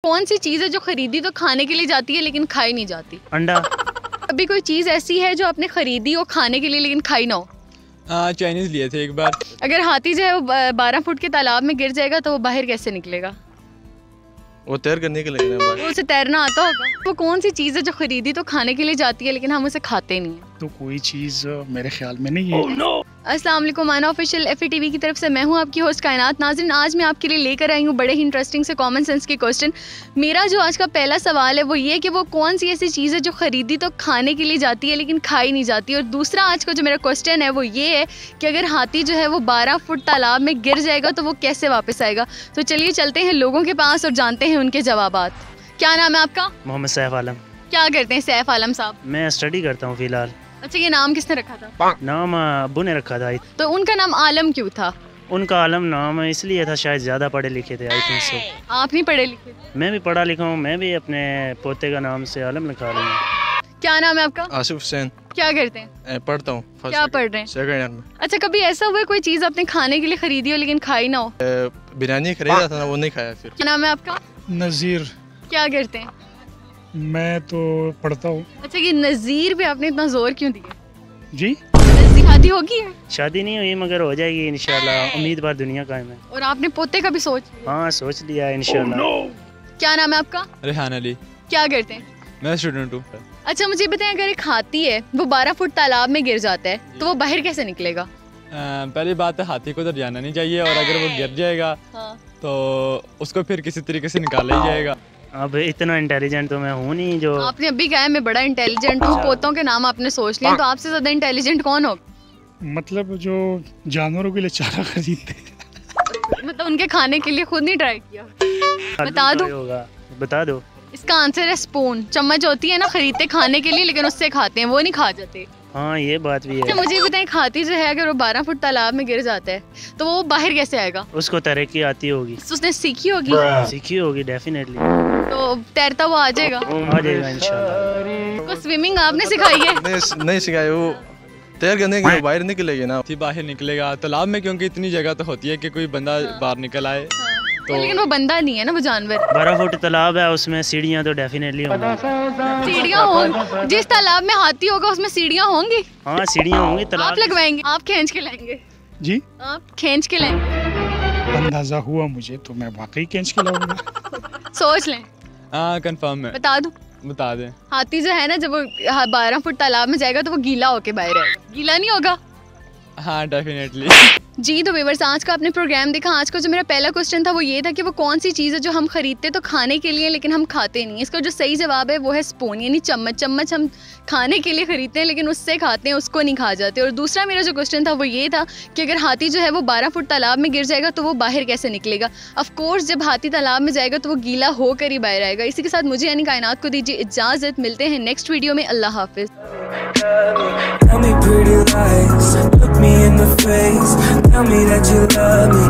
कौन सी चीज़ है जो खरीदी तो खाने के लिए जाती है लेकिन खाई नहीं जाती? अंडा। अभी कोई चीज़ ऐसी है जो आपने खरीदी हो खाने के लिए लेकिन खाई ना हो? चाइनीज लिए थे एक बार। अगर हाथी जो है वो 12 फुट के तालाब में गिर जाएगा तो वो बाहर कैसे निकलेगा? वो तैर करने के लिए वो उसे तैरना आता होगा। वो कौन सी चीज़ है जो खरीदी तो खाने के लिए जाती है लेकिन हम उसे खाते नहीं हैं? तो कोई चीज़ मेरे ख्याल में नहीं है। अस्सलाम वालेकुम, माना ऑफिशियल FATV की तरफ से मैं हूं आपकी होस्ट कायनात। नाज़रीन, आज मैं आपके लिए लेकर आई हूं बड़े ही इंटरेस्टिंग से कॉमन सेंस के क्वेश्चन। मेरा जो आज का पहला सवाल है वो ये कि वो कौन सी ऐसी चीज़ है जो खरीदी तो खाने के लिए जाती है लेकिन खाई नहीं जाती। और दूसरा आज का जो मेरा क्वेश्चन है वो ये है कि अगर हाथी जो है वो 12 फुट तालाब में गिर जाएगा तो वो कैसे वापस आएगा। तो चलिए चलते हैं लोगों के पास और जानते हैं उनके जवाबात। क्या नाम है आपका? मोहम्मद सैफ आलम। क्या करते हैं सैफ आलम साहब? मैं स्टडी करता हूँ फिलहाल। अच्छा, ये नाम किसने रखा था? नाम अब्बू ने रखा था। तो उनका नाम आलम क्यों था? उनका आलम नाम इसलिए था, शायद ज़्यादा पढ़े लिखे थे। I think so. आप नहीं पढ़े लिखे? मैं भी पढ़ा लिखा हूँ, मैं भी अपने पोते का नाम से आलम लिखा रही हूँ। क्या नाम है आपका? आसिफ हुसैन। क्या करते हैं? पढ़ता हूँ। क्या पढ़ रहे हैं? सेकंड ईयर में। अच्छा, कभी ऐसा हुआ है कोई चीज़ आपने खाने के लिए खरीदी हो लेकिन खाई ना हो? बिरयानी खरीदा था ना, वो नहीं खाया फिर। क्या नाम है आपका? नज़ीर। क्या करते हैं? मैं तो पढ़ता हूँ। अच्छा, ये नज़ीर पे आपने इतना जोर क्यों दिया? जी, शादी होगी है? शादी नहीं हुई मगर हो जाएगी इंशाल्लाह। उम्मीद बार दुनिया कायम है। और आपने पोते का भी सोच लिया? हाँ, सोच लिया इंशाल्लाह। क्या नाम है आपका? रेहान अली। क्या करते हैं? मैं स्टूडेंट हूँ। अच्छा, मुझे बताएं, अगर एक हाथी है वो 12 फुट तालाब में गिर जाता है तो वो बाहर कैसे निकलेगा? पहली बात है, हाथी को तो जाना नहीं चाहिए, और अगर वो गिर जाएगा तो उसको फिर किसी तरीके से निकाला ही जाएगा। अब इतना इंटेलिजेंट तो मैं हूँ नहीं जो आपने अभी कहा है मैं बड़ा इंटेलिजेंट हूँ, पोतों के नाम आपने सोच लिए, तो आपसे ज्यादा इंटेलिजेंट कौन होगा? मतलब जो जानवरों के लिए चारा खरीदते हैं। मतलब उनके खाने के लिए खुद नहीं ट्राई किया? बता दो। बता दो। इसका आंसर है स्पून। चम्मच होती है ना, खरीदते खाने के लिए लेकिन उससे खाते हैं, वो नहीं खा जाते। हाँ, ये बात भी अच्छा, है। मुझे बताएं, हाथी जो है अगर वो 12 फुट तालाब में गिर जाता है तो वो बाहर कैसे आएगा? उसको तैराकी आती होगी। उसने सीखी होगी? सीखी होगी डेफिनेटली। तो तैरता हुआ आ जाएगा? आ जाएगा इंशाल्लाह। उसको स्विमिंग आपने सिखाई है? नहीं सिखाया। वो तैर करने के लिए बाहर निकलेगा ना, बाहर निकलेगा तालाब में, क्योंकि इतनी जगह तो होती है कि कोई बंदा बाहर निकल आए। तो लेकिन वो बंदा नहीं है ना, वो जानवर। 12 फुट तालाब है, उसमें सीढ़ियाँ तो डेफिनेटली होंगी। सीढ़ियाँ होंगी? जिस तालाब में हाथी होगा उसमें सीढ़ियाँ होंगी? हाँ, सीढ़ियाँ होंगी। तालाब आप लगवाएंगे? आप खींच के लाएंगे? जी, आप खींच के लाएंगे? अंदाजा हुआ मुझे तो मैं वाकई खींच के लाऊंगा। सोच लें। हाँ, कंफर्म है। बता दूं? बता दें। हाथी जो है ना, जब वो 12 फुट तालाब में जाएगा तो वो गीला होके बाहर आएगा। गीला नहीं होगा? हाँ, डेफिनेटली। जी, तो व्यूअर्स, आज का आपने प्रोग्राम देखा। आज का जो मेरा पहला क्वेश्चन था वो ये था कि वो कौन सी चीज़ है जो हम खरीदते तो खाने के लिए लेकिन हम खाते नहीं। इसका जो सही जवाब है वो है स्पून, यानी चम्मच। चम्मच हम खाने के लिए खरीदते हैं लेकिन उससे खाते हैं, उसको नहीं खा जाते। और दूसरा मेरा जो क्वेश्चन था वो ये था कि अगर हाथी जो है वो 12 फुट तालाब में गिर जाएगा तो वो बाहर कैसे निकलेगा। ऑफकोर्स जब हाथी तालाब में जाएगा तो वो गीला होकर ही बाहर आएगा। इसी के साथ मुझे यानी कायनात को दीजिए इजाज़त। मिलते हैं नेक्स्ट वीडियो में। अल्लाह हाफिज़। Tell me pretty lies, look me in the face, tell me that you love me.